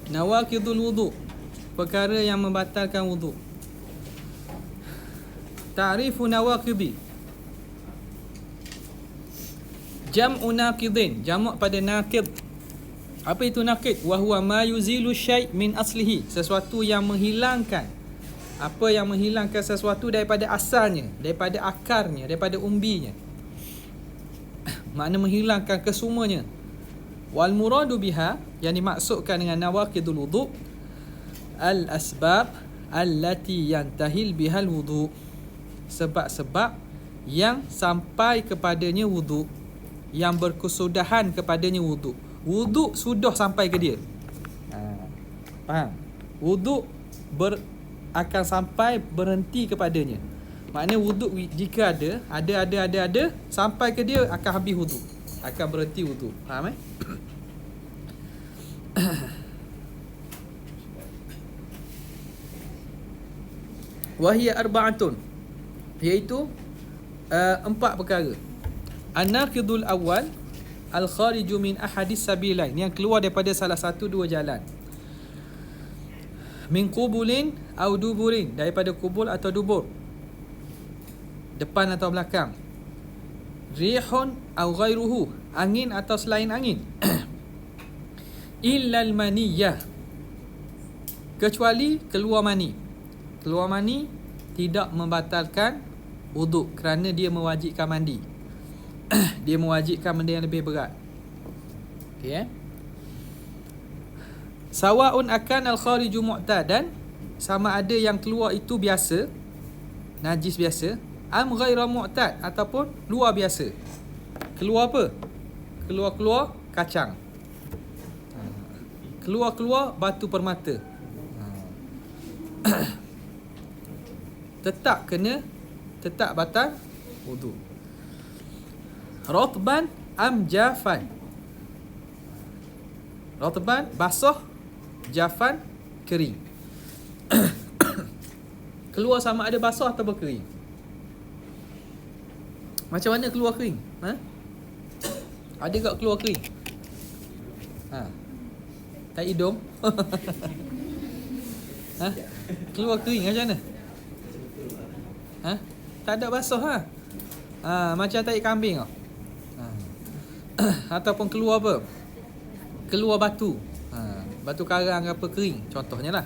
Nawaqidul wudu, perkara yang membatalkan wudu. Ta'rifu nawaqidi, jam'u naqidin, jamak pada naqid. Apa itu naqid? Wa huwa ma yuzilu syai' min aslihi, sesuatu yang menghilangkan. Apa yang menghilangkan sesuatu daripada asalnya, daripada akarnya, daripada umbinya. Makna menghilangkan kesemuanya. Wal muradu biha, yang dimaksudkan dengan nawaqidul wudu, al asbab allati yantahil bihal wudu, sebab-sebab yang sampai kepadanya wudu, yang berkesudahan kepadanya wudu. Wudu sudah sampai ke dia. Faham? Wudu akan sampai berhenti kepadanya. Maknanya wudu jika ada sampai ke dia akan habis wudu, akan berhenti wudu. Faham Wahia arba'atun, iaitu 4 perkara. An-naqidul awal al-khariju min ahadis sabilain, yang keluar daripada salah satu dua jalan. Min qubulin au duburin, daripada kubul atau dubur, depan atau belakang. Rihun au ghairuhu, angin atau selain angin. Illal maniyah, kecuali keluar mani. Keluar mani tidak membatalkan wuduk kerana dia mewajibkan mandi. Dia mewajibkan benda yang lebih berat. Okey, Sawaun akan al-khariju mu'tadan, sama ada yang keluar itu biasa, najis biasa, am ghaira mu'tad, ataupun luar biasa. Keluar apa? Keluar kacang. Keluar batu permata. Tetap batal wudu. Ratban am jafan. Ratban basah, jafan kering. Keluar sama ada basah atau berkering. Macam mana keluar kering? Ada tak keluar kering? Tak hidung. Keluar kering macam mana? Tak ada basah macam tahi kambing tau. Ataupun keluar apa? Keluar batu. Batu karang apa kering contohnya lah.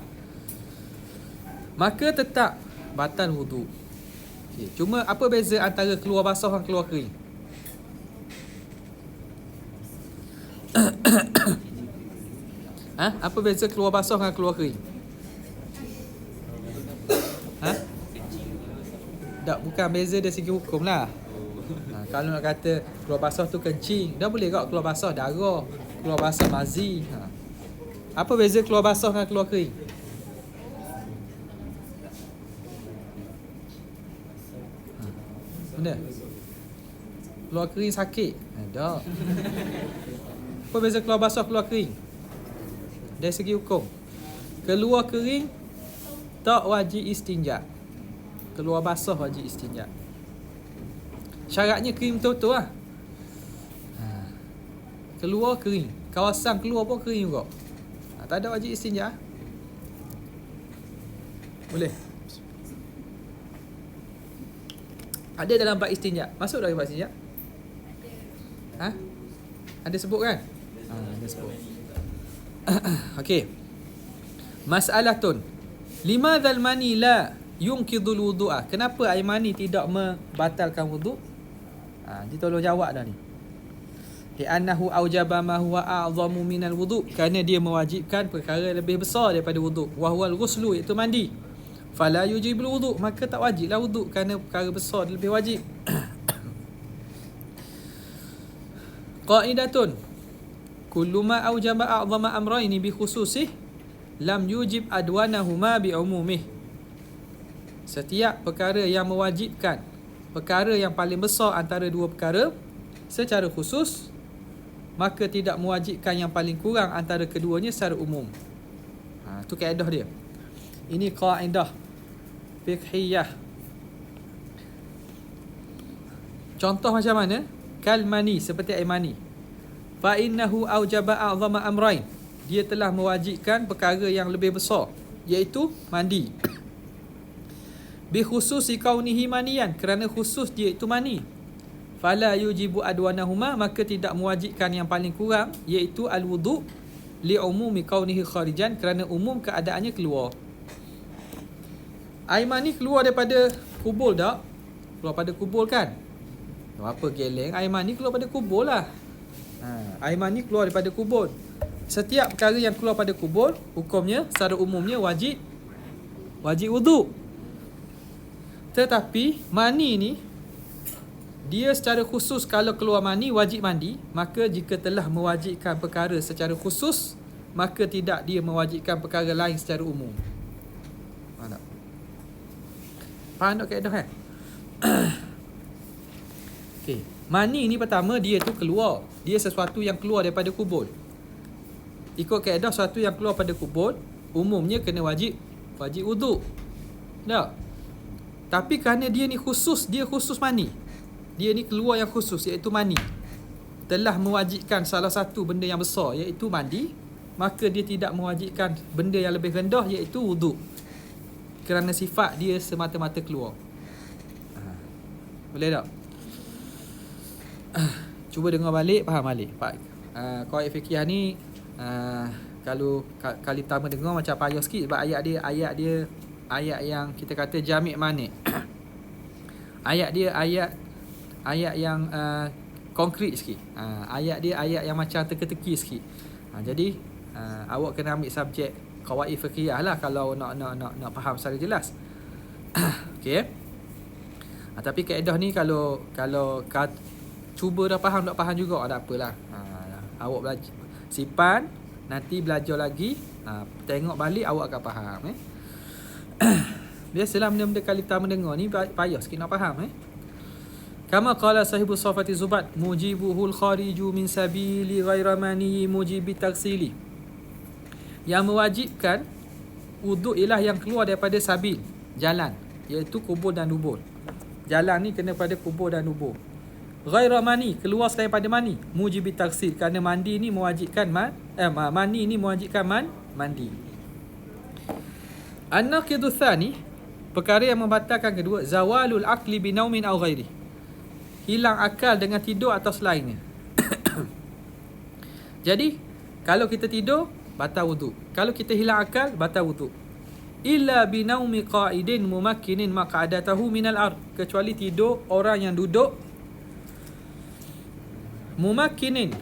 Maka tetap batal wudu. Okay. Cuma apa beza antara keluar basah dan keluar kering? Apa beza keluar basah dengan keluar kering? Tak, bukan beza dari segi hukum lah. Kalau nak kata keluar basah tu kencing, dah boleh tak keluar basah darah, keluar basah mazi. Apa beza keluar basah dengan keluar kering? Benda keluar kering sakit? Tak. Apa beza keluar basah keluar kering? Dari segi hukum, keluar kering tak wajib istinja, keluar basah wajib istinja. Syaratnya kering betul-betul lah. Keluar kering, kawasan keluar pun kering juga. Tak ada wajib istinja. Boleh. Ada dalam bab istinja. Masuk dalam bab istinja? Ada sebut kan? Ada sebut. Okey. Mas'alatun. Limadzal mani la yunqidul wudu'a? Kenapa air mani tidak membatalkan wuduk? Dia tolong jawab dah ni. Li'annahu aujaba ma huwa a'zamu minal wudu', kerana dia mewajibkan perkara lebih besar daripada wuduk. Wa huwal ghuslu, iaitu mandi. Fala yujibul wudu', maka tak wajiblah wuduk kerana perkara besar lebih wajib. Qaidatun, kullu ma aujaba a'zama amrayni bi khususih lam yujib adwanahuma bi umumih. Setiap perkara yang mewajibkan perkara yang paling besar antara dua perkara secara khusus, maka tidak mewajibkan yang paling kurang antara keduanya secara umum. Itu kaedah dia. Ini kaedah fiqhiyah. Contoh macam mana? Kal mani, seperti air mani. Fa innahu aujaba a'zama amrain. dia telah mewajibkan perkara yang lebih besar, iaitu mandi. Bi khususi kaunihi maniyan, kerana khusus dia itu mani. Fala yujibu adwanahuma, maka tidak mewajibkan yang paling kurang, iaitu al-wudu' li umumi kaunihi kharijan, kerana umum keadaannya keluar. Air mani keluar daripada kubur tak? Keluar pada kubur kan? Apa geleng? Air mani keluar pada kubur lah. Air mani keluar daripada kubur. Setiap perkara yang keluar pada kubur, hukumnya secara umumnya wajib wudu. Tetapi mani ni, dia secara khusus kalau keluar mani wajib mandi. Maka jika telah mewajibkan perkara secara khusus, maka tidak dia mewajibkan perkara lain secara umum. Faham tak? Faham tak kaedah kan? Okay. Mani ni pertama dia tu keluar. Dia sesuatu yang keluar daripada kubur. Ikut kaedah sesuatu yang keluar pada kubur, umumnya kena wajib wudu. Tak? Tapi kerana dia ni khusus, dia khusus mani. Dia ni keluar yang khusus, iaitu mani. Telah mewajibkan salah satu benda yang besar, iaitu mandi. Maka dia tidak mewajibkan benda yang lebih rendah, iaitu wudu. Kerana sifat dia semata-mata keluar. Boleh tak? Cuba dengar balik, faham balik. Qawaid fiqhiyah ni kalau kali pertama dengar macam payah sikit, sebab ayat yang kita kata jami' mani'. Ayat yang konkret sikit. Ayat dia ayat yang macam teka-teki sikit. Jadi awak kena ambil subjek qawaid fiqhiyah lah kalau nak faham secara jelas. Okey. Tapi kaedah ni kalau cuba dah faham, tak faham juga, tak apalah. Awak belajar simpan, nanti belajar lagi, tengok balik, awak akan faham. Biasalah benda-benda kali pertama dengar ni payah sikit nak faham. Kama qala sahibu safati zubat, mujibuhul khariju min sabili ghaira mani mujibi taksili. Yang mewajibkan wuduk ialah yang keluar daripada sabil, jalan, iaitu kubur dan dubur. Jalan ni kena pada kubur dan dubur. Ghaira mani, keluar selain pada mani, mujibi taksil, kerana mandi ni mewajibkan mani ni mewajibkan mandi. An-naqidu tsani, perkara yang membatalkan kedua, zawalul aqli binaumin aw ghairi, hilang akal dengan tidur atau selainnya. Jadi kalau kita tidur, batal wudu. Kalau kita hilang akal, batal wudu. Illa binaumi qa'idin mumakkinin maq'adatahu minal ard, kecuali tidur orang yang duduk mumakkinin,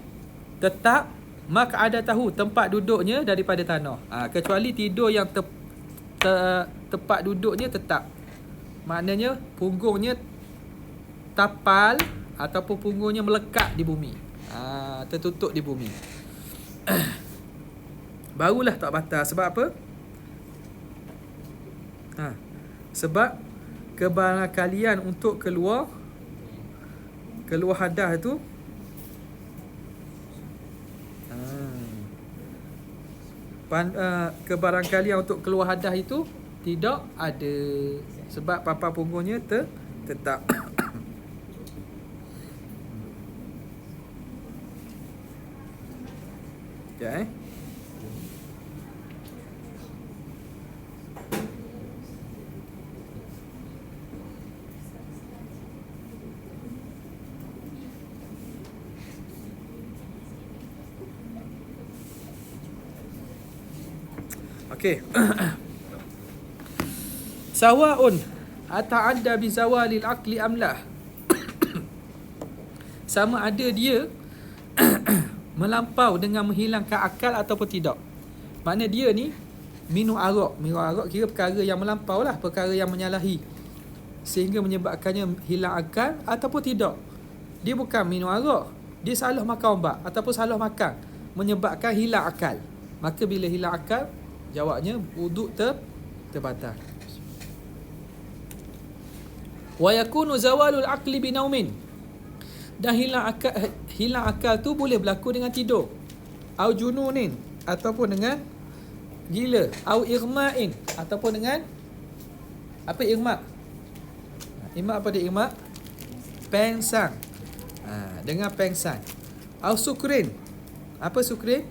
tetap, maq'adatahu, tempat duduknya daripada tanah. Kecuali tidur yang tempat duduknya tetap, maknanya punggungnya tapal ataupun punggungnya melekat di bumi, tertutup di bumi. Barulah tak batal. Sebab apa? Sebab kebarangkalian untuk keluar hadas tu kebarangkalian untuk keluar hadas itu tidak ada, sebab papan punggungnya tetap. Ya, okey. Sawaun ata'adda bi zawalil aqli amlah. Sama ada dia melampau dengan menghilangkan akal ataupun tidak. Makna dia ni minum arak kira perkara yang melampau lah, perkara yang menyalahi sehingga menyebabkannya hilang akal ataupun tidak. Dia bukan minum arak, dia salah makan ubat ataupun salah makan menyebabkan hilang akal. Maka bila hilang akal, jawabnya wuduk terbatal. Wa yakunu zawalul aqli binaumin, dan hilang akal tu boleh berlaku dengan tidur, au jununin, ataupun dengan gila, au irma'in, ataupun dengan apa irma'? Irma' apa dia irma'? Pengsang. Dengan pengsang. Au sukrin. Apa sukrin?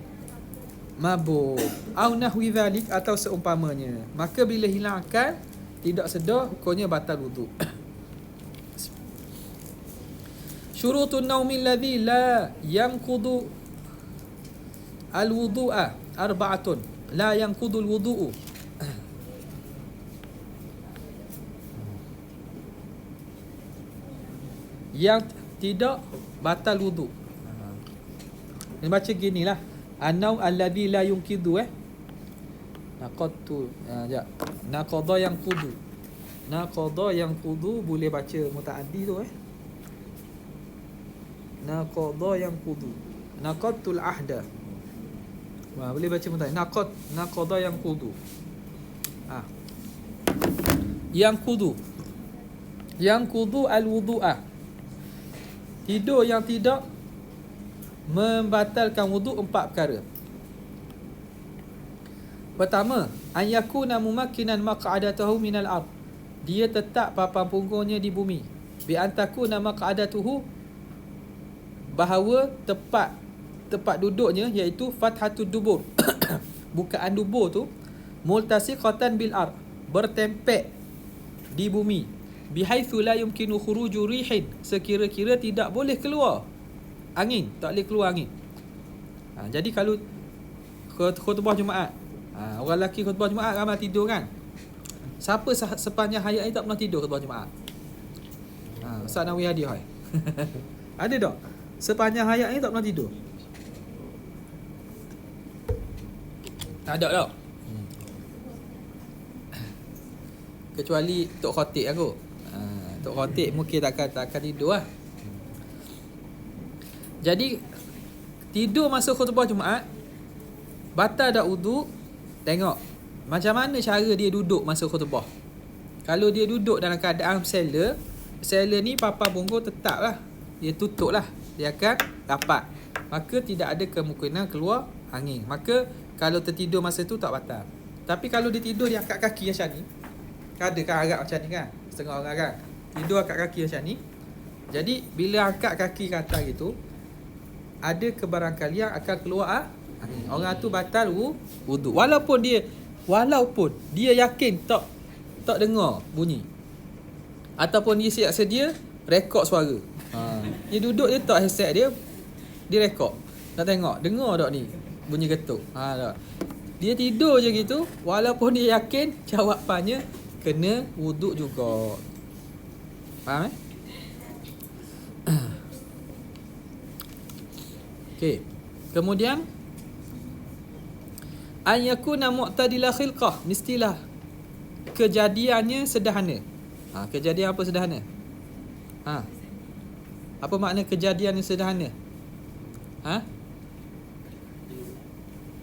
mabuk, au nahwi dhalik, atau seumpamanya. Maka bila hilang akal, tidak sedar, hukumnya batal wuduk. Syurutun naumi alladhi la yanqudu al-wudu'a arba'atun. La yanqudu al-wudu'u. Yang tidak batal wuduk. Dia baca ginilah. An-naum alladhi la yunqidu naqadtu. Sekejap. Naqadha yanqudu. Naqadha yanqudu boleh baca mutaaddi tu Naqadha yanqudu. Naqadtul ahda. Wah, boleh baca mutaaddi. Naqadha yanqudu. Yanqudu. Yanqudu al-wudu'ah. Tidur yang tidak membatalkan wuduk 4 perkara. Pertama, an yakuna mumakkinan maq'adatahu minal ard. Dia tetap papan punggungnya di bumi. Bi an takuna maq'adatuhu, bahawa tempat duduknya iaitu fathatud dubur. Bukaan dubur tu multasiqatan bil ard, bertempek di bumi. Bihaitsu la yumkinu khuruju rihin, sekira-kira tidak boleh keluar angin, tak boleh keluar angin. Jadi kalau khutbah Jumaat, orang lelaki khutbah Jumaat ramai tidur kan. Siapa sepanjang hayat ni tak pernah tidur khutbah Jumaat? Ustaz Nawi Hadi hai. Ada tak? Sepanjang hayat ni tak pernah tidur? Tak ada tak? Kecuali Tok Khatib aku. Tok Khatib mungkin takkan tidur lah. Jadi tidur masa khutbah Jumaat batal tak wuduk. Tengok macam mana cara dia duduk masa khutbah. Kalau dia duduk dalam keadaan sela ni papan punggung tetap lah, dia tutup lah, dia akan rapat, maka tidak ada kemungkinan keluar angin. Maka kalau tertidur masa tu tak batal. Tapi kalau dia tidur, dia angkat kaki macam ni, ada kan agak macam ni kan, setengah orang kan tidur angkat kaki macam ni. Jadi bila angkat kaki ke atas gitu, ada kebarangkalian akan keluar angin. Orang tu batal wuduk. Walaupun dia yakin tak dengar bunyi, ataupun dia siap sedia rekod suara. Dia duduk, dia tak headset dia rekod. Nak tengok dengar tak ni bunyi ketuk. Tak. Dia tidur je gitu, walaupun dia yakin jawapannya kena wuduk juga. Faham Okey. Kemudian an yakuna mu'tadila khilqah, mestilah kejadiannya sederhana. Kejadian apa sederhana? Apa makna kejadian yang sederhana?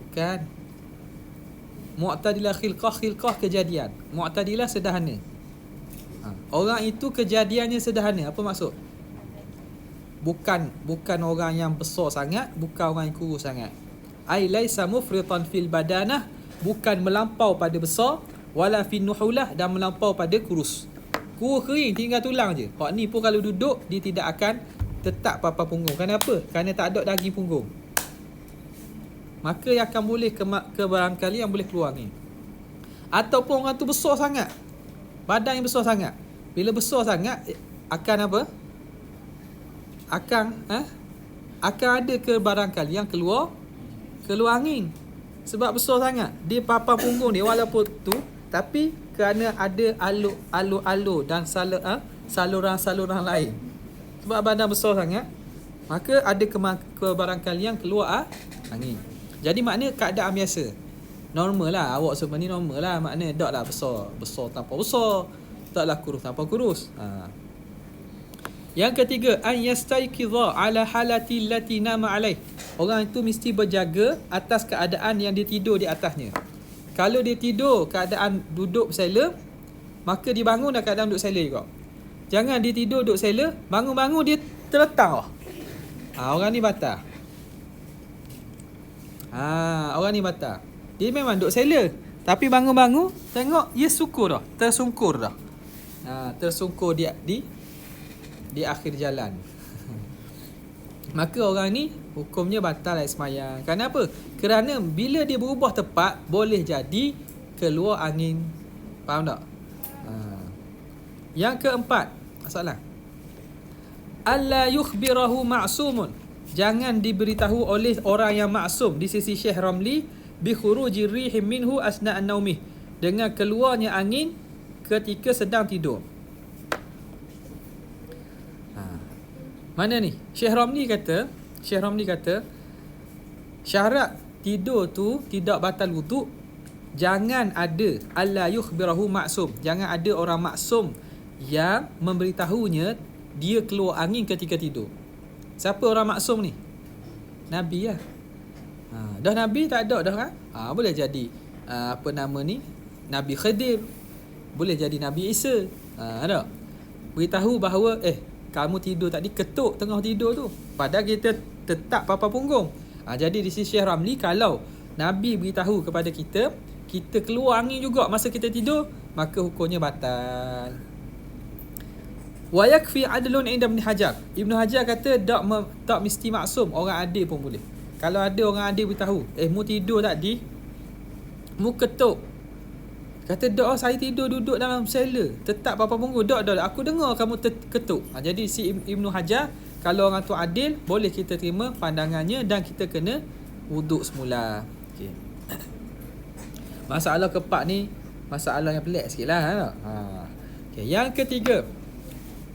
Bukan. Mu'tadilah khilqah kejadian. Mu'tadilah sederhana. Orang itu kejadiannya sederhana. Apa maksud? Bukan orang yang besar sangat, bukan orang yang kurus sangat. Ai laisa mufritan fil badanah, bukan melampau pada besar, wala fin nuhulah, dan melampau pada kurus. Kurus kering tinggal tulang je. Hak ni pun kalau duduk dia tidak akan tetap papan punggung. Kenapa? Kerana tak ada daging punggung. Maka yang akan boleh barangkali yang boleh keluar ni. Ataupun orang tu besar sangat, badan yang besar sangat. Bila besar sangat akan apa? Akan ada kebarangkalian keluar angin. Sebab besar sangat dia papan punggung dia, walaupun tu, tapi kerana ada alur-alur dan saluran-saluran lain. Sebab badan besar sangat, maka ada kebarangkalian keluar angin. Jadi maknanya keadaan biasa, normal lah. Awak sebenarnya normal lah. Maknanya taklah besar tanpa besar, taklah kurus tanpa kurus. Yang ketiga, an yastayqidha ala halati allati nama alaih. Orang itu mesti berjaga atas keadaan yang dia tidur di atasnya. Kalau dia tidur keadaan duduk bersela, maka dia bangun dalam keadaan duduk sela juga. Jangan dia tidur duduk sela, bangun-bangun dia terletak. Orang ni batal. Orang ni batal. Dia memang duduk sela, tapi bangun-bangun tengok dia sukur dah, tersungkur dah. Tersungkur di akhir jalan. maka orang ni hukumnya batal sembahyang. Kenapa? Kerana bila dia berubah tepat, boleh jadi keluar angin. Faham tak? Yang keempat, soalan. Alla yukhbirahu ma'sumun. Jangan diberitahu oleh orang yang maksum di sisi Syekh Ramli bi khuruji rihim minhu asna an-naumih, dengan keluarnya angin ketika sedang tidur. Mana ni? Syekh Ramli kata syarat tidur tu tidak batal wuduk. Jangan ada alla yukhbirahu maksum. Jangan ada orang maksum yang memberitahunya dia keluar angin ketika tidur. Siapa orang maksum ni? Nabi lah. Dah Nabi tak ada dah kan? Boleh jadi apa nama ni? Nabi Khidir. Boleh jadi Nabi Isa. Ada. Beritahu bahawa kamu tidur tadi, ketuk tengah tidur tu. Padahal kita tetap papa punggung. Jadi di sisi Syekh Ramli, kalau Nabi beritahu kepada kita, kita keluar angin juga masa kita tidur, maka hukumnya batal. Wa yakfi adlun inda Ibn Hajar. Ibn Hajar kata tak mesti maksum, orang adil pun boleh. Kalau ada orang adil beritahu, mu tidur tadi, mu ketuk. Kata saya tidur duduk dalam sela, tetap papa punggung. Aku dengar kamu ketuk. Jadi si Ibn Hajar, kalau orang tu adil, boleh kita terima pandangannya dan kita kena wuduk semula. Okay. Masalah keempat ni masalah yang pelik sikit lah. Okay. Yang ketiga,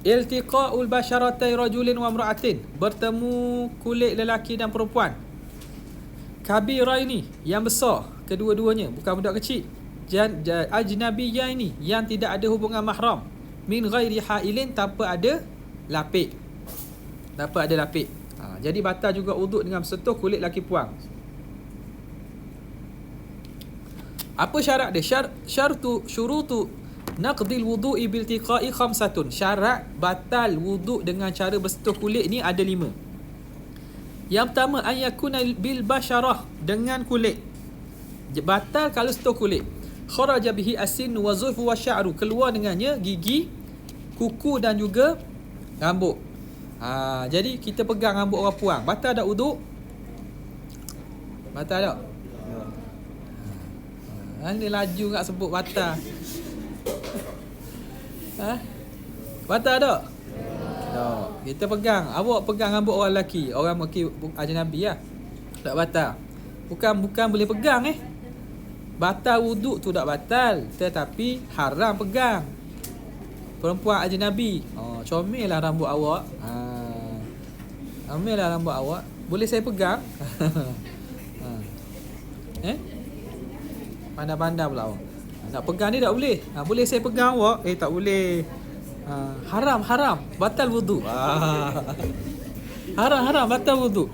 iltiqa'ul basyaratai rajulin wa imra'atin. Bertemu kulit lelaki dan perempuan. Kabira ini yang besar, kedua-duanya, bukan budak kecil. Ajnabiyah ini yang tidak ada hubungan mahram, min ghairi hailin, tanpa ada lapik. Jadi batal juga wuduk dengan bersentuh kulit laki puang. Apa syarat dia? Syurutu naqdil wudu'i bil tiqa'i khamsatun. Syarat batal wuduk dengan cara bersentuh kulit ni ada 5. Yang pertama, ayakuna bil basyarah, dengan kulit. Batal kalau sentuh kulit. Kharaja bihi asin wa zulfu wa sya'ru, keluar dengannya gigi, kuku dan juga rambut. Jadi kita pegang rambut orang puang, batal tak wuduk? Batal tak? Ni laju nak sebut batal. Batal tak? Tak. Kita pegang, awak pegang rambut orang lelaki, orang ajnabi lah. Tak batal. Bukan boleh pegang Batal wuduk tu tak batal, tetapi haram pegang. Perempuan ajnabi, comel lah rambut awak. Comel lah rambut awak. Boleh saya pegang? Pandai-pandai pula awak. Nak pegang ni tak boleh. Boleh saya pegang awak? Tak boleh. Haram. Batal wuduk. Haram, batal wuduk.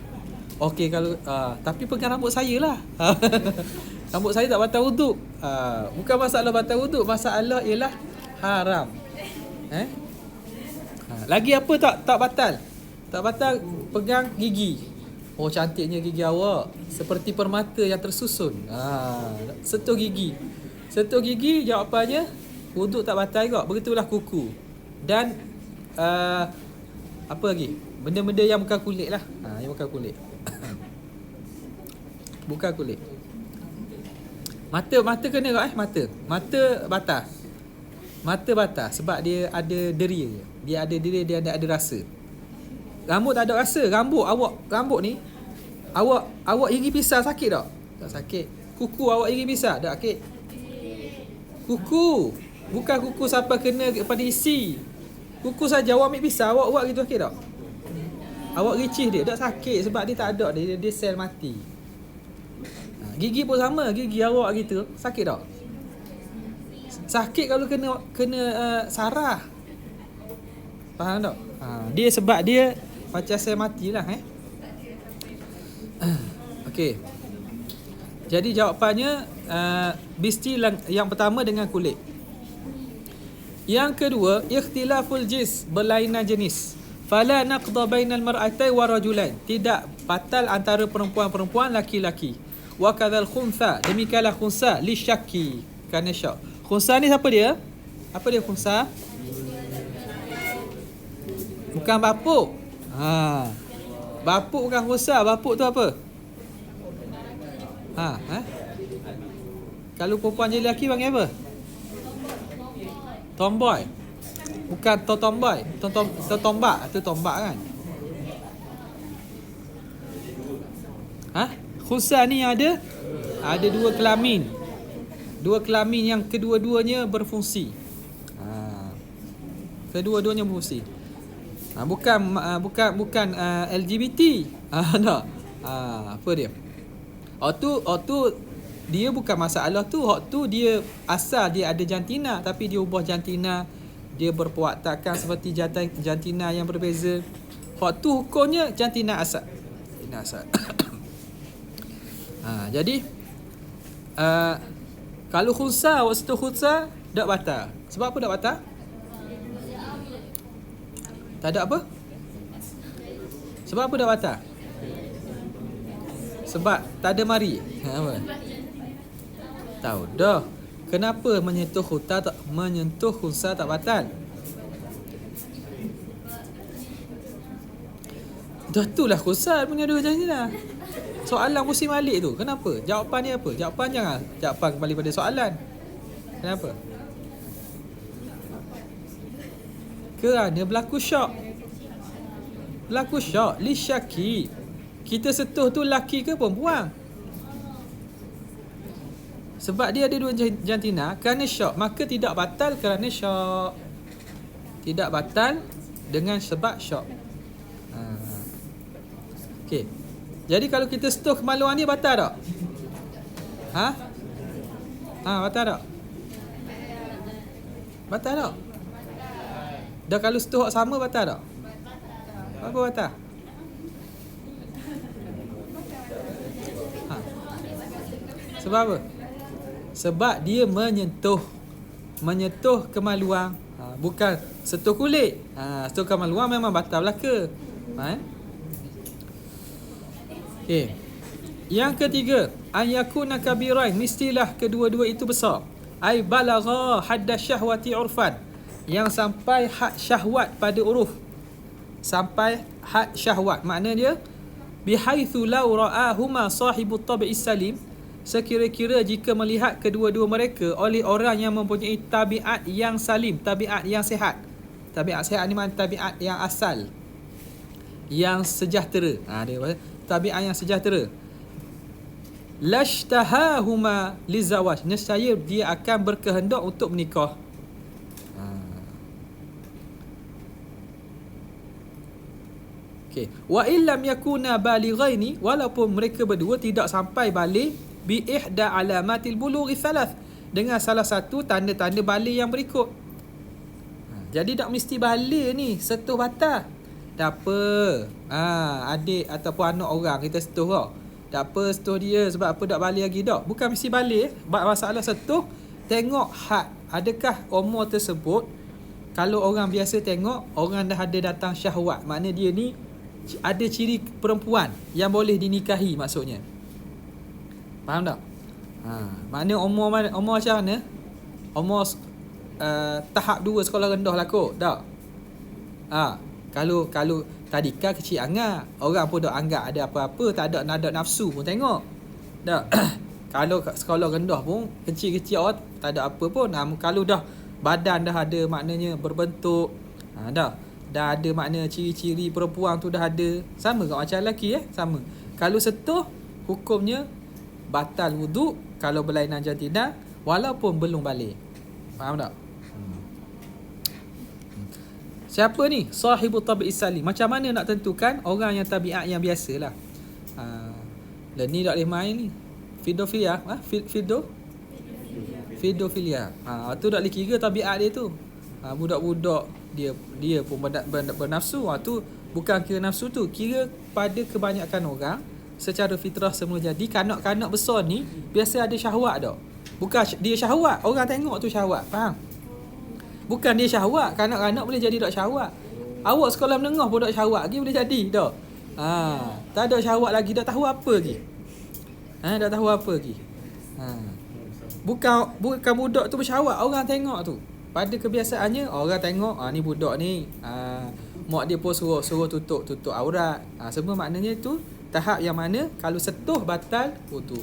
Okey, kalau tapi pegang rambut saya lah. Rambut saya tak batal wuduk. Bukan masalah batal wuduk, masalah ialah haram. Lagi apa tak batal? Tak batal pegang gigi. Cantiknya gigi awak, seperti permata yang tersusun. Sentuh gigi, jawapannya wuduk tak batal juga. Begitulah kuku. Dan apa lagi? Benda-benda yang bukan kulit lah. Yang bukan kulit. Bukan kulit. Mata kena tak Mata batal. Mata batal sebab dia ada deria. Dia ada rasa. Rambut tak ada rasa. Rambut ni awak gigi pisau sakit tak? Tak sakit. Kuku awak gigi pisau tak sakit? Kuku. Bukan kuku sampai kena pada isi. Kuku saja awak ambil pisau, awak gitu sakit tak? Awak ricih dia tak sakit sebab dia tak ada, dia sel mati. Gigi pun sama, gigi awak gitu, sakit tak? Sakit kalau kena sarah. Faham tak? Dia sebab dia macam sel mati lah. Okey. Jadi jawapannya mesti yang pertama dengan kulit. Yang kedua, ikhtilaful jins, berlainan jenis. Fala naqda bainal mar'atai wa rajulain. Tidak batal antara perempuan-perempuan, laki-laki. Wa kadzal khunsa, demikianlah khunsa li syakki, kerana syak. Khunsa ni siapa dia? Apa dia khunsa? Bukan bapuk. Bapuk bukan khunsa. Bapuk tu apa? Kalau perempuan jadi lelaki panggil apa? Tomboy. Bukan tomboy. Tombak. Tu tombak kan? Khunsa ni yang ada dua kelamin. Dua kelamin yang kedua-duanya berfungsi. Kedua-duanya berfungsi. Bukan LGBT. Tak. Apa dia? Tu dia bukan masalah tu. Hak tu dia asal dia ada jantina tapi dia ubah jantina, dia berperwatakan seperti jantina yang berbeza. Hak tu hukumnya jantina asal. Jantina asal. Jadi kalau khunsa, waktu tu khunsa tak batal. Sebab apa tak batal? Tak ada apa? Sebab apa tak batal? Sebab tak ada mari. Apa? Tahu dah. Kenapa menyentuh khunsa tak batal? Dah itulah khunsa punya dua jantina. Soalan pusing balik tu. Kenapa? Jawapan dia apa? Jawapan kembali pada soalan. Kenapa? Kerana berlaku syok. Li syaki. Kita sentuh tu laki ke perempuan? Sebab dia ada dua jantina kerana syok, maka tidak batal kerana syok. Tidak batal dengan sebab syok. Okey. Jadi kalau kita sentuh kemaluan ni batal tak? Batal tak? Batal tak? Dah kalau sentuh hak sama batal tak? Apa batal? Sebab apa? Sebab dia menyentuh kemaluan. Bukan sentuh kulit. Sentuh kemaluan memang batal belaka. Okay. Yang ketiga, an yakuna kabirain, mestilah kedua-dua itu besar. Ai balagha hadda syahwati urfan, yang sampai had syahwat pada uruf. Sampai had syahwat, makna dia bihaitsu law ra'ahuma sahibut tab'is salim, sekira-kira jika melihat kedua-dua mereka oleh orang yang mempunyai tabiat yang salim, tabiat yang sihat. Tabiat sihat ni makna tabiat yang asal, yang sejahtera. Dia tabiat yang sejahtera. Lashtahahuma lizawaj, nescaya dia akan berkehendak untuk menikah. Okey, wa illam yakuna balighaini, walaupun mereka berdua tidak sampai baligh, bi ihda alamatil bulughi thalath, dengan salah satu tanda-tanda baligh yang berikut. Jadi tak mesti baligh ni sentuh batal. Tak apa. Adik ataupun anak orang kita sentuh kau. Tak apa sentuh dia sebab apa tak balik lagi tak. Bukan mesti balik. Masalah sentuh, tengok had. Adakah umur tersebut, kalau orang biasa tengok, orang dah ada datang syahwat. Makna dia ni ada ciri perempuan yang boleh dinikahi maksudnya. Faham tak? Makna umur macam mana? Umur tahap 2 sekolah rendah lah kot. Tak? Kalau tadika kecil angat, orang pun dah anggap ada apa-apa, tak ada nada nafsu pun tengok. Tak? Kalau sekolah rendah pun kecil-kecil awak tak ada apa pun. Kalau dah badan dah ada maknanya berbentuk, dah ada makna ciri-ciri perempuan tu dah ada. Sama kat macam lelaki sama. Kalau sentuh, hukumnya batal wuduk kalau berlainan jantina walaupun belum balik. Faham tak? Siapa ni? Sahibu tabi'is salim. Macam mana nak tentukan orang yang tabiat yang biasalah? Dan ni tak boleh main ni. Fidofilia, Fidofilia. Tu tak boleh kira tabiat dia tu. Budak-budak dia pun bernafsu. Tu bukan kira nafsu tu, kira pada kebanyakan orang secara fitrah semula jadi. Kanak-kanak besar ni biasa ada syahwat tak? Bukan dia syahwat, orang tengok tu syahwat. Faham? Bukan dia syahwat, kanak-kanak boleh jadi tak syahwat. Awak sekolah menengah pun tak syahwat lagi boleh jadi tak? Tak ada syahwat lagi, dah tahu apa lagi. Dah tahu apa lagi. Bukan budak tu bersyahwat, orang tengok tu. Pada kebiasaannya orang tengok ni budak ni mak dia pun suruh tutup aurat. Semua maknanya itu tahap yang mana kalau sentuh batal wudu.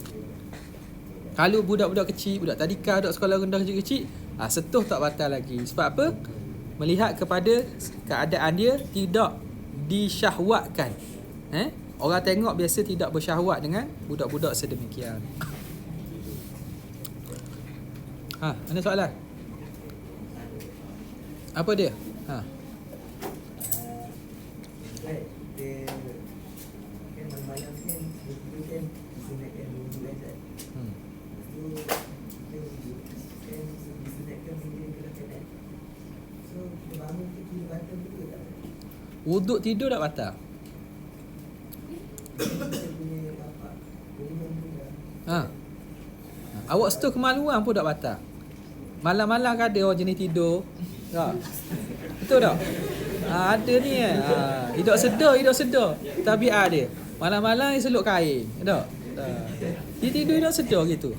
Kalau budak-budak kecil, budak tadika, budak sekolah rendah kecil-kecil, sentuh tak batal lagi. Sebab apa? Melihat kepada keadaan dia tidak disyahwatkan. Orang tengok biasa tidak bersyahwat dengan budak-budak sedemikian. Ada soalan? Apa dia? Dia kan malam-malam kan tiba-tiba kan disunatkan 20 darjat. So kita kan disunatkan bila keadaan. So kita bangun kita batal betul tak? Wuduk tidur tak batal? Kita punya bapak boleh juga. Awak setu kemaluan pun tak batal. Malam-malam kan ada orang jenis tidur. Tak? Betul tak? Ada ni hidup sedar tabiat dia. Malam-malam dia seluk kain. Tak? Dia tidur hidup sedar gitu.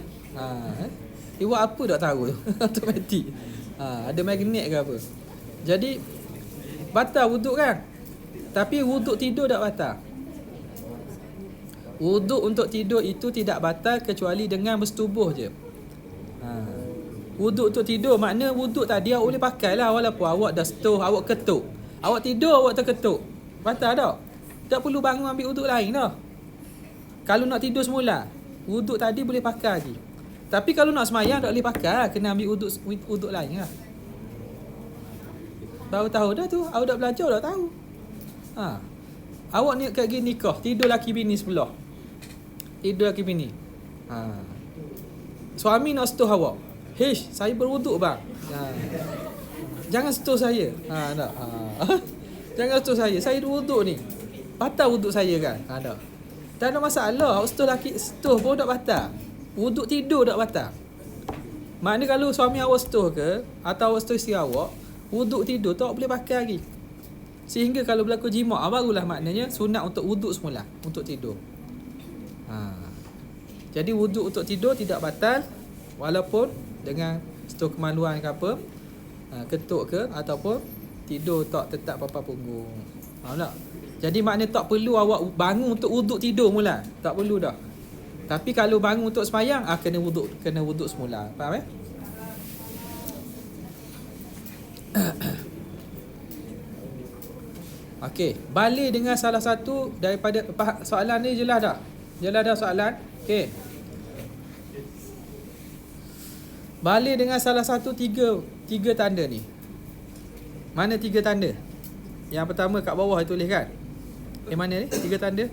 Dia buat apa tak tahu. Automatik. Ada magnet ke apa. Jadi batal wuduk kan? Tapi wuduk tidur tak batal. Wuduk untuk tidur itu tidak batal kecuali dengan bersetubuh je. Wuduk untuk tidur makna wuduk tadi awak boleh pakai lah walaupun awak dah setuh, awak ketuk. Awak tidur awak terketuk. Batal tak? Tak perlu bangun ambil wuduk lain dah. Kalau nak tidur semula, wuduk tadi boleh pakai lagi. Tapi kalau nak semayang tak boleh pakai, kena ambil wuduk lain lah. Baru tahu dah tu, awak dah belajar dah tahu. Awak ni kat gini nikah, tidur laki bini sebelah. Tidur laki bini. Suami nak setuh awak. Saya berwuduk bang. Jangan setuh saya. Tak. Jangan setuh saya. Saya berwuduk ni. Batal wuduk saya kan? Tak. Tak ada masalah. Awak setuh pun tak batal. Wuduk tidur tak batal. Maknanya kalau suami awak setuh ke, atau awak setuh isteri awak, wuduk tidur tak boleh pakai lagi. Sehingga kalau berlaku jima', barulah maknanya sunat untuk wuduk semula, untuk tidur. Jadi wuduk untuk tidur tidak batal walaupun dengan setuh kemaluan ke apa, ketuk ke ataupun tidur tak tetap papan punggung. Faham tak? Jadi maknanya tak perlu awak bangun untuk wuduk tidur mula. Tak perlu dah. Tapi kalau bangun untuk sembahyang, kena wuduk semula. Faham Okey, balik dengan salah satu daripada soalan ni jelas dah. Jelas dah soalan. Okey. Balik dengan salah satu tiga tanda ni. Mana tiga tanda? Yang pertama kat bawah dia tulis kan? Mana ni? Tiga tanda.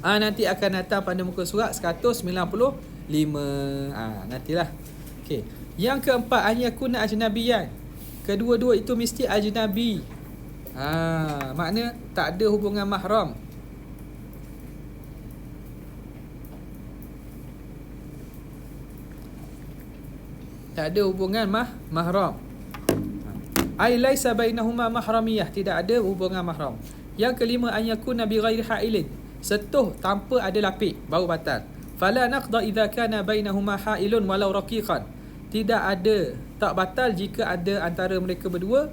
Nanti akan datang pada muka surat 195. Nantilah. Okey. Yang keempat, anyakuna ajnabiyan. Kedua-dua itu mesti ajnabi. Makna tak ada hubungan mahram. Tak ada hubungan mahram. Ai laisa bainahuma mahramiyah, tidak ada hubungan mahram. Yang kelima, an yakuna bi ghairi ha'ilin. Setuh tanpa ada lapik baru batal. Fala naqda idza kana bainahuma ha'ilun walau raqiqan. Tidak ada, tak batal jika ada antara mereka berdua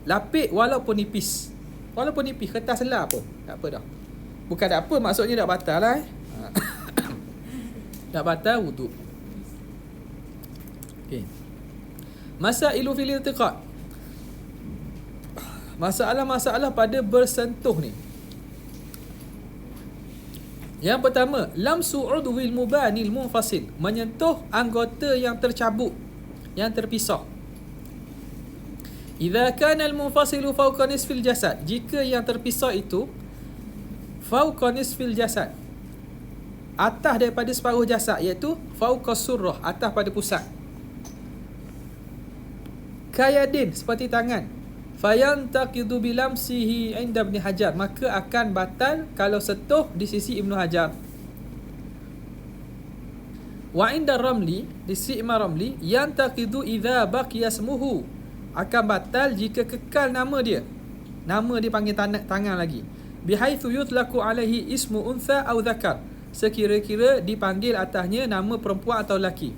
lapik walaupun nipis. Walaupun nipis, kertas selah pun. Tak apa dah. Bukan tak apa, maksudnya dah batal lah. Dah batal wuduk. Okey. Masailu fil iltiqa'. Masalah-masalah pada bersentuh ni. Yang pertama, lamsu udwil mubanil munfasil, menyentuh anggota yang tercabut, yang terpisah. Idza kana al munfasilu fawqa nisfil jasad, jika yang terpisah itu fawqa nisfil jasad, atas daripada separuh jasad, iaitu fawqa surrah, atas pada pusat. Kayadin, seperti tangan. Fayantaqidu bilamsihi inda Ibn Hajar, maka akan batal kalau setuh di sisi Ibnu Hajar. Wa inda Ramli, di sisi Imam Ramli, yantaqidu idza baqiya ismuhu, akan batal jika kekal nama dia. Nama dia panggil tangan lagi. Bihaitsu yutlaqu alaihi ismu untha aw dzakar, sekira-kira dipanggil atasnya nama perempuan atau lelaki.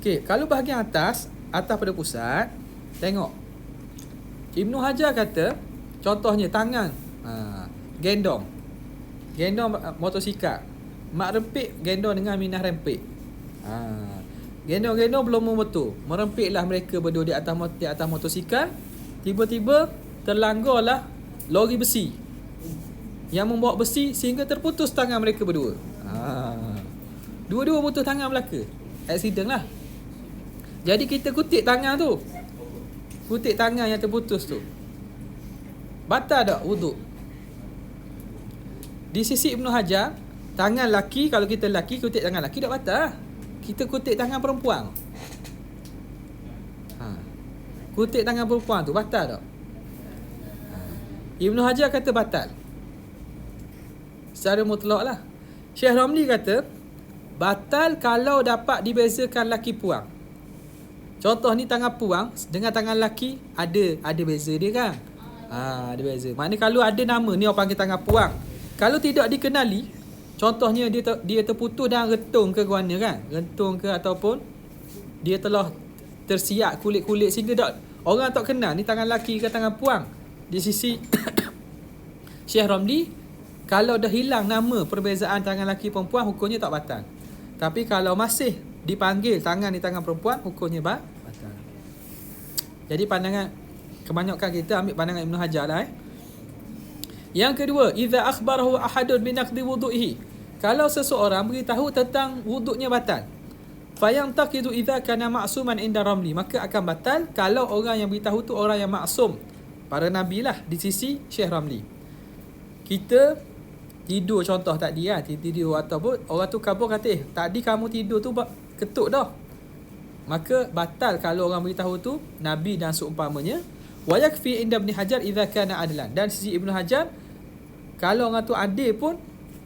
Okey, kalau bahagian atas pada pusat, Tengok. Ibnu Hajar kata, contohnya tangan. Gendong motosikal. Mak rempik gendong dengan Minah rempik. Gendong-gendong belum betul. Merempiklah mereka berdua di atas motosikal. Tiba-tiba terlanggarlah lori besi yang membawa besi sehingga terputus tangan mereka berdua. Dua-dua putus tangan belaka. Aksiden lah. Jadi kita kutip tangan tu. Kutip tangan yang terputus tu. Batal tak wuduk? Di sisi Ibnu Hajar, tangan laki, kalau kita laki kutip tangan laki tak batal. Kita kutip tangan perempuan. Kutip tangan perempuan tu batal tak? Ibnu Hajar kata batal. Secara mutlak lah. Syekh Ramli kata batal kalau dapat dibezakan laki puang. Contoh ni tangan puang dengan tangan laki ada beza dia kan? Ada beza. Maknanya kalau ada nama ni orang panggil tangan puang. Kalau tidak dikenali, contohnya dia terputus dan rentung ke guana kan? Rentung ke ataupun dia telah tersiak kulit-kulit sehingga orang tak kenal ni tangan laki ke tangan puang. Di sisi Syekh Ramli, kalau dah hilang nama perbezaan tangan laki perempuan, hukumnya tak batal. Tapi kalau masih dipanggil tangan ni tangan perempuan, hukumnya batal. Jadi pandangan kebanyakan kita ambil pandangan Ibnu Hajar lah. Yang kedua, idza akhbarahu ahadun bi naqdi wudu'ihi. Kalau seseorang beritahu tentang wuduknya batal, fayantaqidu idza kana ma'suman inda Ramli, maka akan batal kalau orang yang beritahu tu orang yang maksum, para nabi lah di sisi Syekh Ramli. Kita tidur contoh tadi lah, tidur ataupun orang tu kabur kata tadi kamu tidur tu ketuk dah, maka batal kalau orang beritahu tu nabi dan seumpamanya. Wa yakfi inda Ibnu Hajar idza kana adlan. Dan sisi Ibnu Hajar, kalau orang tu adil pun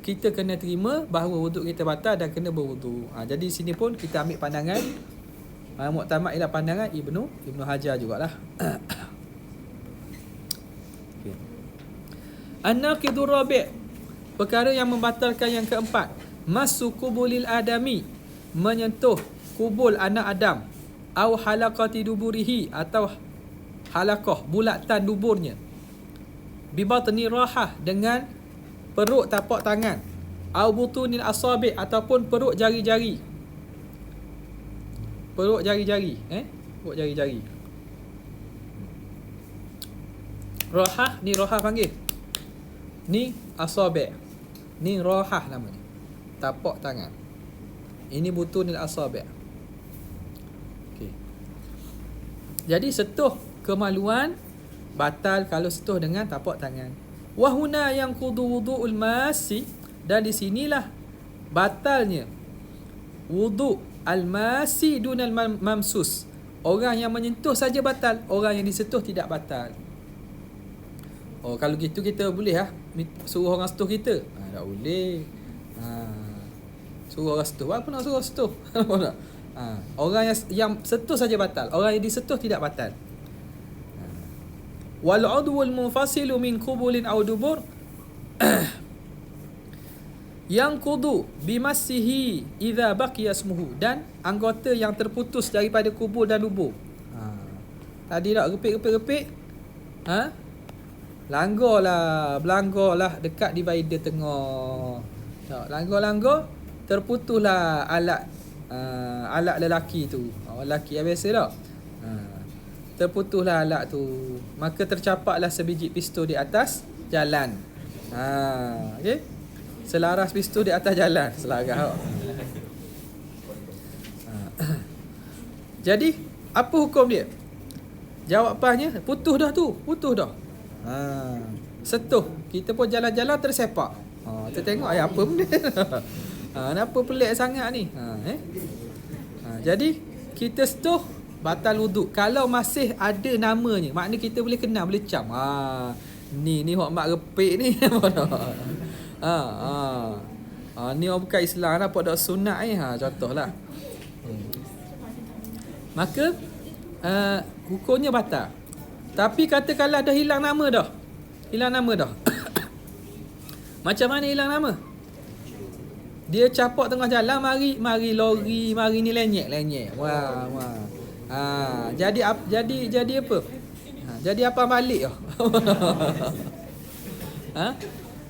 kita kena terima bahawa wuduk kita batal dan kena berwuduk. Jadi sini pun kita ambil pandangan muktamad ialah pandangan Ibnu Hajar jugalah. Okay. An-naqidur rabi', perkara yang membatalkan yang keempat, masu kubulil adami, menyentuh kubul anak Adam, au halaqati duburihi, atau halaqah bulatan duburnya, bibatni rahah, dengan perut tapak tangan, au butunil asabi', ataupun perut jari-jari. Perut jari-jari, perut jari-jari. Rahah ni rahah panggil. Ni asabi'. Ni rahah namanya. Tapak tangan. Ini butunil asabi'. Okey. Jadi sentuh kemaluan batal kalau sentuh dengan tapak tangan. Wa huna yang qudu wudu'ul masi, dan di sinilah batalnya wudu' al-masi dunal mamsus. Orang yang menyentuh saja batal, orang yang disentuh tidak batal. Kalau gitu kita boleh suruh orang sentuh kita? Tak boleh. Suruh orang sentuh, apa nak suruh sentuh? Orang yang sentuh saja batal, orang yang disentuh tidak batal. Wal udwul munfasilu min qubulin aw dubur yang kudu bimassihi idza baqiya ismuhu, dan anggota yang terputus daripada kubul dan dubur. Tadi tak repik-repik, langgarlah dekat divider tengah. Tak, langgar terputuslah alat lelaki tu. Lelaki biasa tak? Terputuslah alat tu, maka tercapaklah sebiji pistol di atas jalan. Okey. Selaras pistol di atas jalan, selaras. Jadi, apa hukum dia? Jawapannya, putus dah. Sentuh. Kita pun jalan-jalan tersepak. Kita tengok apa benda. Kenapa pelik sangat ni? Jadi, kita sentuh batal wuduk. Kalau masih ada namanya, maknanya kita boleh kenal, boleh cam. Ni hok mak repik ni. Ni orang bukan Islam lah, pada sunat ni. Contohlah. Maka hukumnya batal. Tapi katakanlah dah hilang nama dah. Macam mana hilang nama? Dia capak tengah jalan, mari lori, mari ni lenyek. Wah. Jadi apa? Jadi apa balik oh.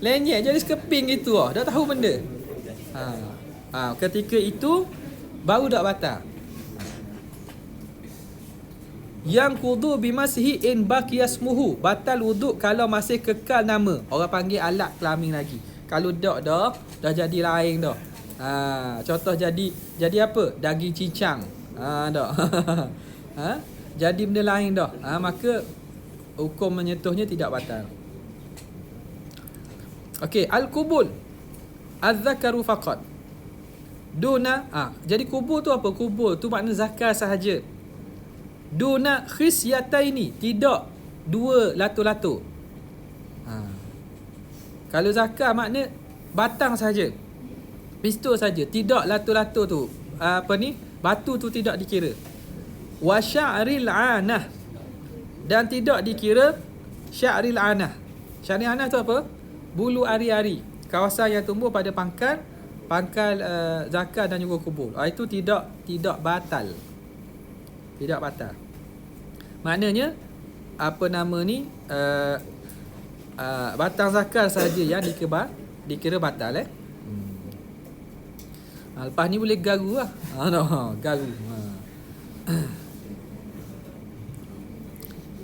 Lenyek jadi sekeping gitu oh. Dah tahu benda. Ketika itu baru dak batal. Yang kudu bimasihi in baqiyasmuhu, batal wuduk kalau masih kekal nama. Orang panggil alat kelamin lagi. Kalau dah jadi lain dah. Contoh jadi apa? Daging cincang. Dah. Jadi benda lain dah. Maka hukum menyentuhnya tidak batal. Okey, al-qubul az-zakaru faqat. Duna jadi kubur tu apa? Kubur tu makna zakar sahaja. Duna khisyataini, tidak dua lato-lato. Kalau zakar makna batang saja. Pistol saja, tidak lato-lato tu. Batu tu tidak dikira. Wa sya'ril anah, dan tidak dikira sya'ril anah. Sya'ril anah tu apa? Bulu ari-ari, kawasan yang tumbuh pada pangkal zakar dan juga kubur. Itu tidak batal. Tidak batal. Maknanya batang zakar saja yang dikira batal lepas ni boleh garu lah. Garu.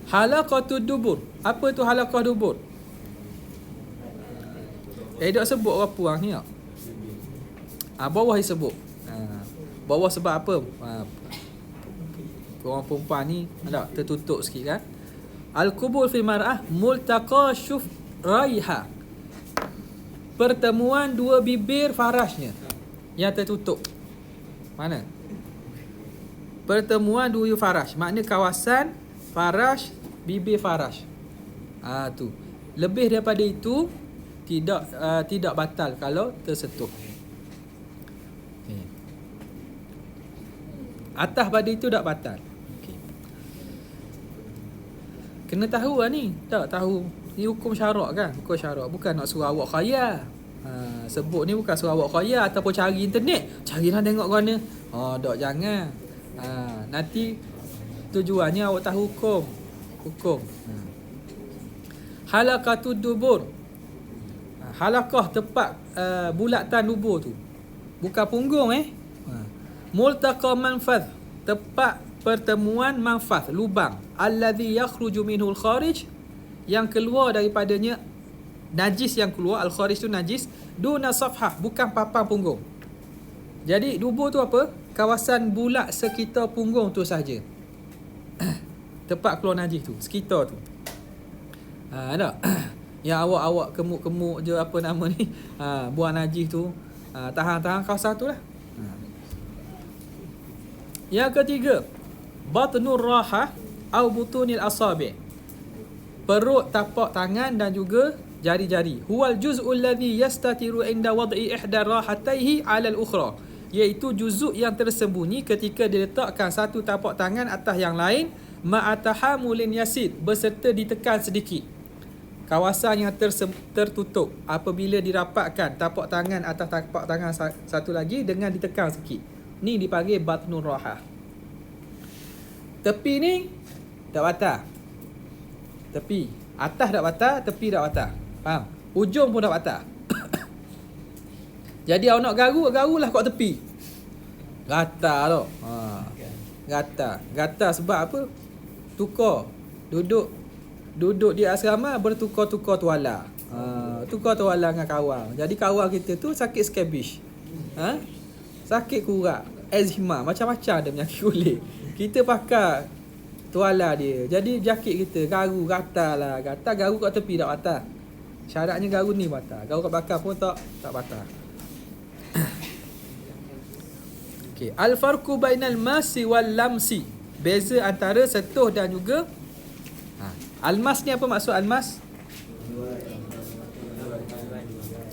Halaqatud dubur. Apa tu halaqah dubur? Dok sebut apa puang ni tak? Bawah disebut. Bawah sebab apa? Orang perempuan ni tertutup sikit kan. Al-qubul fi mar'ah multaqa syuf raiha, pertemuan dua bibir farasnya yang tertutup. Mana? Pertemuan dua farash, makna kawasan farash, bibir farash. Tu. Lebih daripada itu tidak batal kalau tersentuh. Atas pada itu tak batal. Kena tahu lah ni. Tak tahu. Ni hukum syarak kan? Hukum syarak. Bukan nak suruh awak khayal. Sebut ni bukan suruh awak khayal ataupun cari internet. Carilah tengok mana. Tak, jangan. Nanti tujuannya awak tahu hukum. Halaqatud dubur. Halaqah tempat bulatan dubur tu. Bukan punggung Multaqa manfadh, tempat pertemuan manfadh, lubang. Alladhi yakhruju minhu al-kharij, yang keluar daripadanya najis yang keluar. Al-kharij tu najis. Duna safhah, bukan papan punggung. Jadi dubur tu apa? Kawasan bulat sekitar punggung tu saja. Tempat keluar najis tu, sekitar tu. Ada? Yang awak kemuk-kemuk je apa nama ni, buang najis tu, tahan kawasan tu lah. Yang ketiga, batnur rahah au butunil asabi', perut, tapak tangan dan juga jari-jari. Huwal juz'ul ladzi yastatiru inda wad'i ihda rahataihi 'ala al-ukhra, iaitu juzuk yang tersembunyi ketika diletakkan satu tapak tangan atas yang lain, ma'atahamulin yasid, berserta ditekan sedikit. Kawasan yang tertutup apabila dirapatkan tapak tangan atas tapak tangan satu lagi dengan ditekan sikit. Ni dipanggil batnur rahah. Tepi ni tak batal. Tepi atas tak batal, tepi tak batal. Faham? Ujung pun tak batal. Jadi awak nak garulah kat tepi. Gatal tu. Gatal sebab apa? Tukar. Duduk di asrama bertukar-tukar tuala. Tukar tuala dengan kawan. Jadi kawan kita tu sakit scabies. Sakit kurat, eczema, macam-macam ada penyakit kulit. Kita pakai tuala dia. Jadi jakit kita gatal lah. Garu kat tepi tak batal. Syaratnya garu ni batal. Garu kat belakang pun tak batal. Okey, al-farqu bainal masi wal lamsi. Beza antara sentuh dan juga almas ni apa maksud almas?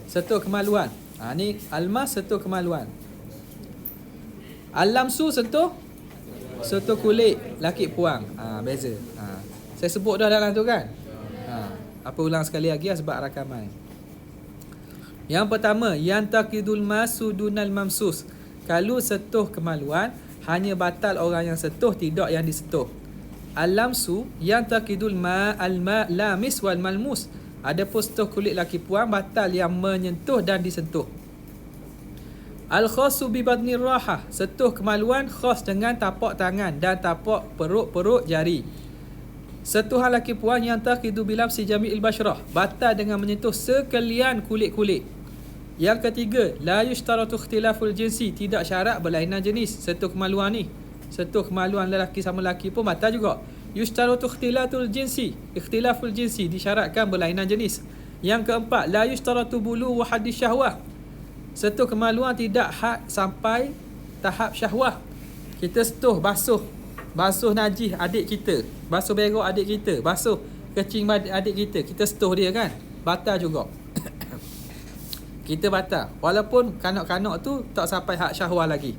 Sentuh kemaluan. Ni almas sentuh kemaluan. Al-lamsu sentuh kulit laki puang. Beza. Saya sebut dah dalam tu kan. Apa ulang sekali lagi sebab rakaman. Yang pertama, yang taqidul masu dunal mamsus. Kalau sentuh kemaluan hanya batal orang yang sentuh, tidak yang disentuh. Al-lamsu yang taqidul al-ma lamis wal malmus. Adapun sentuh kulit laki puan batal yang menyentuh dan disentuh. Al-khassu bi badnir rahah, sentuh kemaluan khas dengan tapak tangan dan tapak perut jari. Sentuhan laki puan yang taqidu bilamsi jami'il basyrah, batal dengan menyentuh sekalian kulit-kulit. Yang ketiga, la yushtaratu ikhtilaful jinsi, tidak syarat berlainan jenis. Sentuh kemaluan ni, sentuh kemaluan lelaki sama lelaki pun batal juga. Yushtaratu ikhtilaful jinsi, disyaratkan berlainan jenis. Yang keempat, la yushtaratu bulu wa haddi syahwah, sentuh kemaluan tidak had sampai tahap syahwah. Kita sentuh basuh najis adik kita, basuh berok adik kita, basuh kecing adik kita sentuh dia kan, batal juga. Kita batal walaupun kanak-kanak tu tak sampai hak syahwah lagi.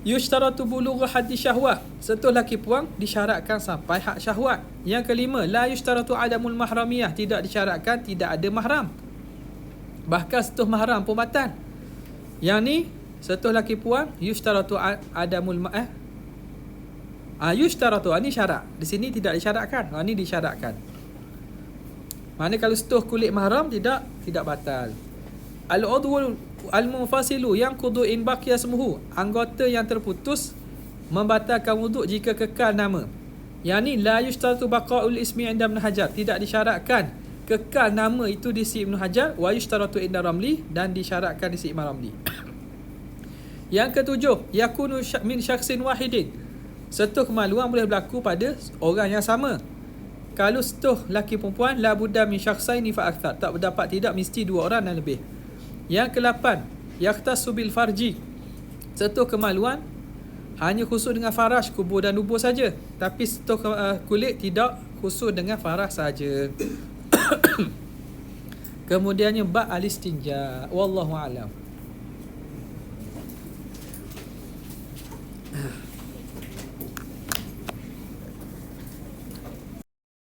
Yushtaratu bulugh haddi syahwah, sentuh laki puang disyaratkan sampai hak syahwat. Yang kelima, la yushtaratu adamul mahramiyah, tidak disyaratkan tidak ada mahram. Bahkan sentuh mahram pun batal. Yang ni sentuh laki puang yushtaratu adamul yushtaratu, ni syarat. Di sini tidak disyaratkan. Ni disyaratkan. Mana kalau sentuh kulit mahram tidak batal. Al-udhul al-munfasilu yang qudu in baqiya ismuhu, anggota yang terputus membatalkan wuduk jika kekal nama. Yang ni la yushtaratu baqaul ismi inda Ibn Hajar, tidak disyaratkan kekal nama itu di sisi Ibn Hajar. Wa yushtaratu inda Ramli, dan disyaratkan di sisi Imam Ramli. Yang ketujuh, yakunu min syakhsin wahidin, sentuh kemaluan boleh berlaku pada orang yang sama. Kalau sentuh laki perempuan, la budda min syakhsaini fa akthar, tak berdapat tidak mesti dua orang dan lebih. Yang ke-8, yaktasu bil farji, sentuh kemaluan hanya khusus dengan faraj, kubur dan dubur saja. Tapi sentuh kulit tidak khusus dengan faraj saja. Kemudiannya ba' al-istinja. Wallahu a'lam.